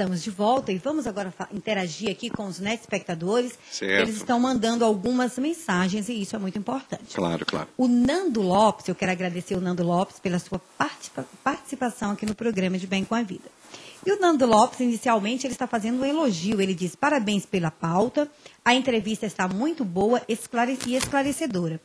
estamos de volta e vamos agora interagir aqui com os espectadores. Certo. Eles estão mandando algumas mensagens e isso é muito importante. Claro, claro. O Nando Lopes, eu quero agradecer o Nando Lopes pela sua participação aqui no programa de Bem com a Vida. E o Nando Lopes, inicialmente, ele está fazendo um elogio. Ele diz, parabéns pela pauta, a entrevista está muito boa e esclarecedora.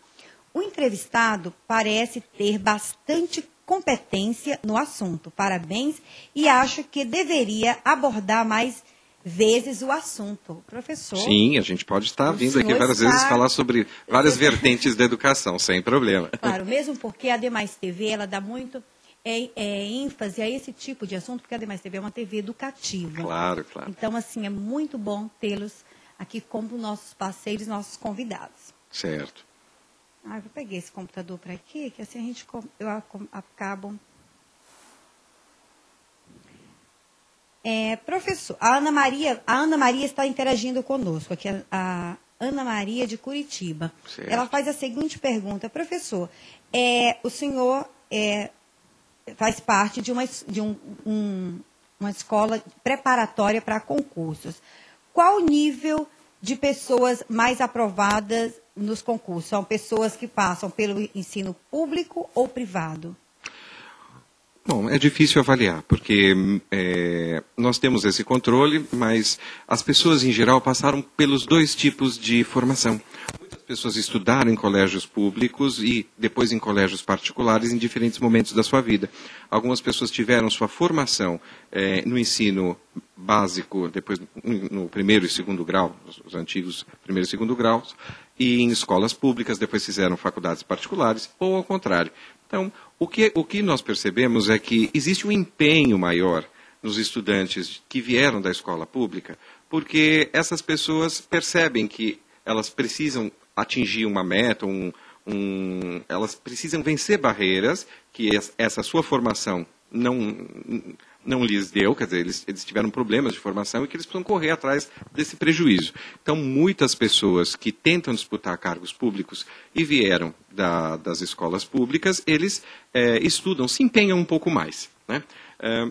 O entrevistado parece ter bastante competência no assunto. Parabéns e acho que deveria abordar mais vezes o assunto. Professor? Sim, a gente pode estar vindo aqui várias vezes falar sobre várias vertentes da educação, sem problema. Claro, mesmo porque a Demais TV, ela dá muito ênfase a esse tipo de assunto, porque a Demais TV é uma TV educativa. Claro, claro. Então, assim, é muito bom tê-los aqui como nossos parceiros, nossos convidados. Certo. Eu peguei esse computador para aqui, que assim eu acabo... Professor, a Ana Maria está interagindo conosco, aqui a Ana Maria de Curitiba. Certo. Ela faz a seguinte pergunta, professor, o senhor faz parte de uma escola preparatória para concursos. Qual o nível de pessoas mais aprovadas nos concursos? São pessoas que passam pelo ensino público ou privado? Bom, é difícil avaliar, porque nós temos esse controle, mas as pessoas em geral passaram pelos dois tipos de formação. Muitas pessoas estudaram em colégios públicos e depois em colégios particulares em diferentes momentos da sua vida. Algumas pessoas tiveram sua formação no ensino básico, depois no primeiro e segundo grau, os antigos primeiro e segundo graus, e em escolas públicas, depois fizeram faculdades particulares, ou ao contrário. Então, o que nós percebemos é que existe um empenho maior nos estudantes que vieram da escola pública, porque essas pessoas percebem que elas precisam atingir uma meta, elas precisam vencer barreiras que essa sua formação não lhes deu, quer dizer, eles tiveram problemas de formação e que eles precisam correr atrás desse prejuízo. Então, muitas pessoas que tentam disputar cargos públicos e vieram das escolas públicas, eles estudam, se empenham um pouco mais, né?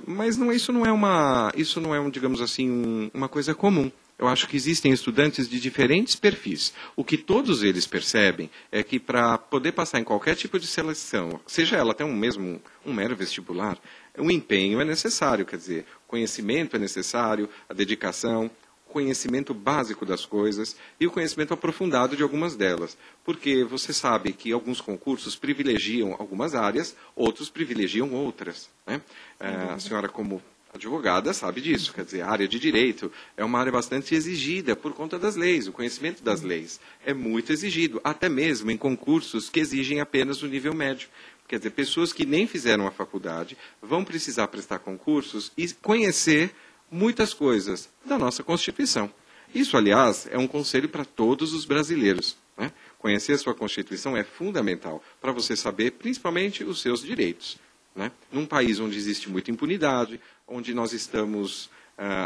Mas isso não é digamos assim, uma coisa comum. Eu acho que existem estudantes de diferentes perfis. O que todos eles percebem é que para poder passar em qualquer tipo de seleção, seja ela até um mero vestibular, o empenho é necessário, quer dizer, conhecimento é necessário, a dedicação, conhecimento básico das coisas e o conhecimento aprofundado de algumas delas. Porque você sabe que alguns concursos privilegiam algumas áreas, outros privilegiam outras, né? A senhora, como advogada, sabe disso, quer dizer, a área de direito é uma área bastante exigida por conta das leis, o conhecimento das leis é muito exigido, até mesmo em concursos que exigem apenas o nível médio. Quer dizer, pessoas que nem fizeram a faculdade vão precisar prestar concursos e conhecer muitas coisas da nossa Constituição. Isso, aliás, é um conselho para todos os brasileiros, né? Conhecer a sua Constituição é fundamental para você saber, principalmente, os seus direitos, né? Num país onde existe muita impunidade, onde nós estamos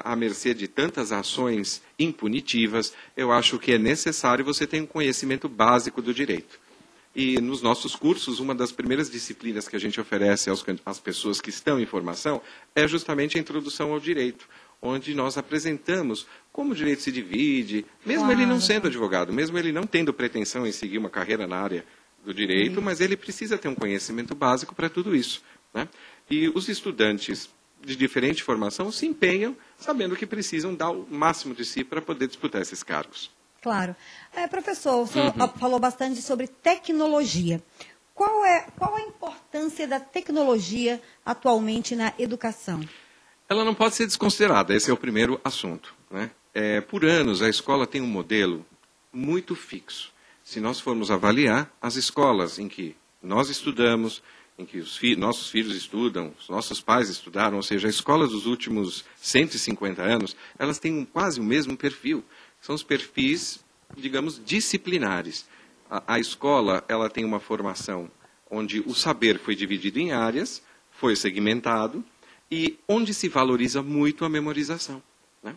à mercê de tantas ações impunitivas, eu acho que é necessário você ter um conhecimento básico do direito. E nos nossos cursos, uma das primeiras disciplinas que a gente oferece às pessoas que estão em formação é justamente a introdução ao direito, onde nós apresentamos como o direito se divide, mesmo ele não sendo advogado, mesmo ele não tendo pretensão em seguir uma carreira na área do direito, mas ele precisa ter um conhecimento básico para tudo isso, né? E os estudantes de diferente formação se empenham sabendo que precisam dar o máximo de si para poder disputar esses cargos. Claro. Professor, o senhor falou bastante sobre tecnologia. Qual a importância da tecnologia atualmente na educação? Ela não pode ser desconsiderada, esse é o primeiro assunto, né? Por anos, a escola tem um modelo muito fixo. Se nós formos avaliar as escolas em que nós estudamos, em que nossos filhos estudam, os nossos pais estudaram, ou seja, as escolas dos últimos 150 anos, elas têm quase o mesmo perfil. São os perfis, digamos, disciplinares. A escola, ela tem uma formação onde o saber foi dividido em áreas, foi segmentado, e onde se valoriza muito a memorização, né?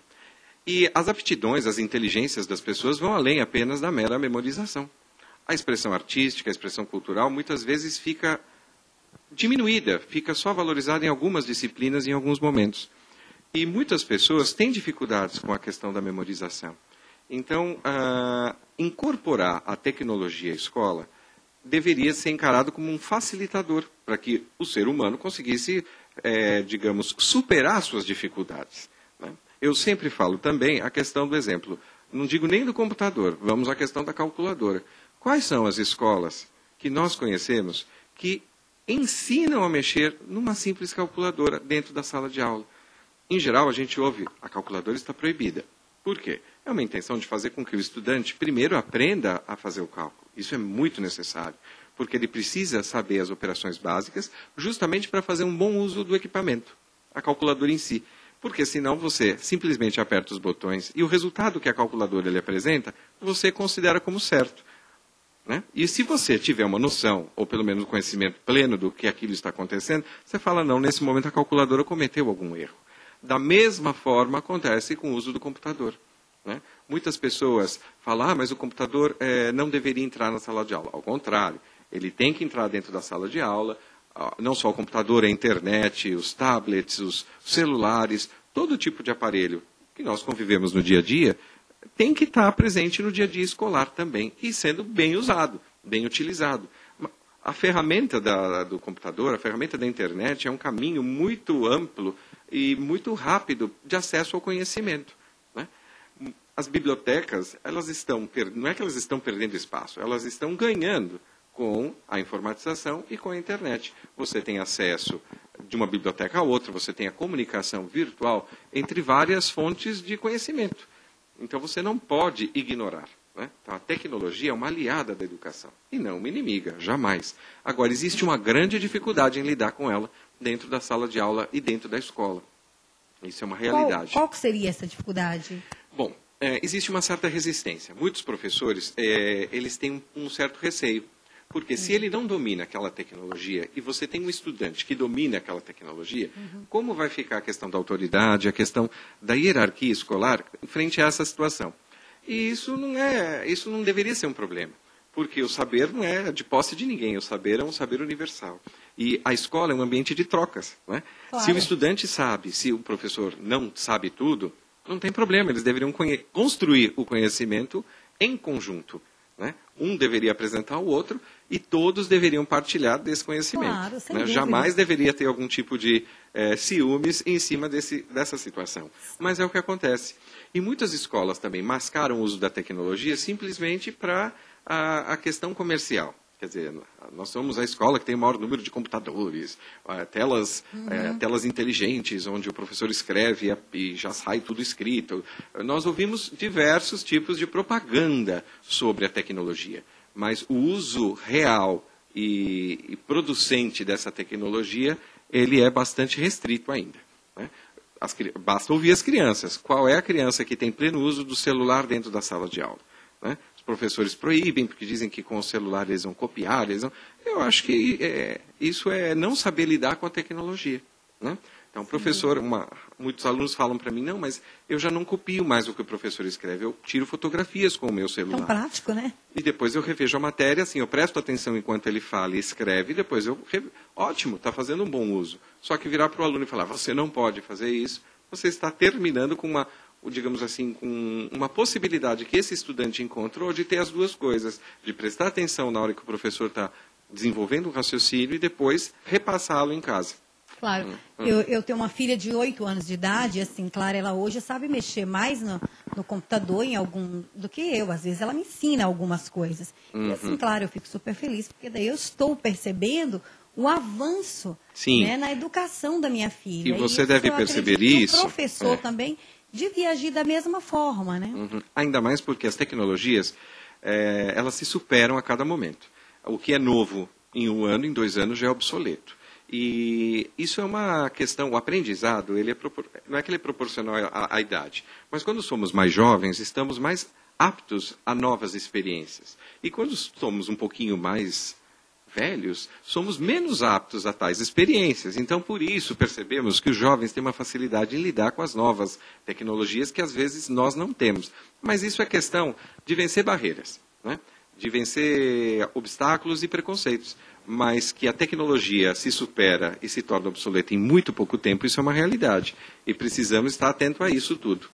E as aptidões, as inteligências das pessoas vão além apenas da mera memorização. A expressão artística, a expressão cultural, muitas vezes fica diminuída, fica só valorizada em algumas disciplinas, em alguns momentos. E muitas pessoas têm dificuldades com a questão da memorização. Então, incorporar a tecnologia à escola deveria ser encarado como um facilitador para que o ser humano conseguisse, digamos, superar suas dificuldades, né? Eu sempre falo também a questão do exemplo, não digo nem do computador, vamos à questão da calculadora. Quais são as escolas que nós conhecemos que ensinam a mexer numa simples calculadora dentro da sala de aula? Em geral, a gente ouve, a calculadora está proibida. Por quê? É uma intenção de fazer com que o estudante primeiro aprenda a fazer o cálculo. Isso é muito necessário, porque ele precisa saber as operações básicas justamente para fazer um bom uso do equipamento, a calculadora em si. Porque senão você simplesmente aperta os botões e o resultado que a calculadora lhe apresenta, você considera como certo, né? E se você tiver uma noção, ou pelo menos um conhecimento pleno do que aquilo está acontecendo, você fala, não, nesse momento a calculadora cometeu algum erro. Da mesma forma acontece com o uso do computador, né? Muitas pessoas falam, mas o computador não deveria entrar na sala de aula. Ao contrário, ele tem que entrar dentro da sala de aula, não só o computador, a internet, os tablets, os celulares, todo tipo de aparelho que nós convivemos no dia a dia, tem que estar presente no dia a dia escolar também, e sendo bem usado, bem utilizado. A ferramenta do computador, a ferramenta da internet é um caminho muito amplo e muito rápido de acesso ao conhecimento, né? As bibliotecas, não é que elas estão perdendo espaço, elas estão ganhando com a informatização e com a internet. Você tem acesso de uma biblioteca a outra, você tem a comunicação virtual entre várias fontes de conhecimento. Então você não pode ignorar, né? Então, a tecnologia é uma aliada da educação e não uma inimiga, jamais. Agora, existe uma grande dificuldade em lidar com ela dentro da sala de aula e dentro da escola. Isso é uma realidade. Qual que seria essa dificuldade? Bom, existe uma certa resistência. Muitos professores, eles têm um certo receio. Porque se ele não domina aquela tecnologia e você tem um estudante que domina aquela tecnologia, como vai ficar a questão da autoridade, a questão da hierarquia escolar frente a essa situação? E isso não deveria ser um problema, porque o saber não é de posse de ninguém, o saber é um saber universal. E a escola é um ambiente de trocas, né? Claro. Se o estudante sabe, se o professor não sabe tudo, não tem problema, eles deveriam construir o conhecimento em conjunto, né? Um deveria apresentar ao outro e todos deveriam partilhar desse conhecimento. Claro, sem né? dúvida. Jamais deveria ter algum tipo de ciúmes em cima dessa situação. Mas é o que acontece. E muitas escolas também mascaram o uso da tecnologia simplesmente para a questão comercial. Quer dizer, nós somos a escola que tem o maior número de computadores, telas inteligentes, onde o professor escreve e já sai tudo escrito. Nós ouvimos diversos tipos de propaganda sobre a tecnologia, mas o uso real e producente dessa tecnologia, ele é bastante restrito ainda, né? Basta ouvir as crianças. Qual é a criança que tem pleno uso do celular dentro da sala de aula, né? Os professores proíbem, porque dizem que com o celular eles vão copiar. Eu acho que isso é não saber lidar com a tecnologia, né? Então, professor, muitos alunos falam para mim, não, mas eu já não copio mais o que o professor escreve, eu tiro fotografias com o meu celular. Tão prático, né? E depois eu revejo a matéria, assim, eu presto atenção enquanto ele fala e escreve, e depois ótimo, está fazendo um bom uso. Só que virar para o aluno e falar, você não pode fazer isso, você está terminando com digamos assim, com uma possibilidade que esse estudante encontrou de ter as duas coisas, de prestar atenção na hora que o professor está desenvolvendo um raciocínio e depois repassá-lo em casa. Claro. Eu tenho uma filha de 8 anos de idade, assim, claro, ela hoje sabe mexer mais no computador do que eu. Às vezes ela me ensina algumas coisas. E assim, claro, eu fico super feliz, porque daí eu estou percebendo o avanço, né, na educação da minha filha. E você deve perceber isso. O professor também devia agir da mesma forma, né? Ainda mais porque as tecnologias, elas se superam a cada momento. O que é novo em 1 ano, em 2 anos, já é obsoleto. E isso é uma questão, o aprendizado, não é que ele é proporcional à idade, mas quando somos mais jovens, estamos mais aptos a novas experiências. E quando somos um pouquinho mais velhos, somos menos aptos a tais experiências. Então, por isso, percebemos que os jovens têm uma facilidade em lidar com as novas tecnologias que, às vezes, nós não temos. Mas isso é questão de vencer barreiras, né? de vencer obstáculos e preconceitos. Mas que a tecnologia se supera e se torna obsoleta em muito pouco tempo, isso é uma realidade. E precisamos estar atento a isso tudo.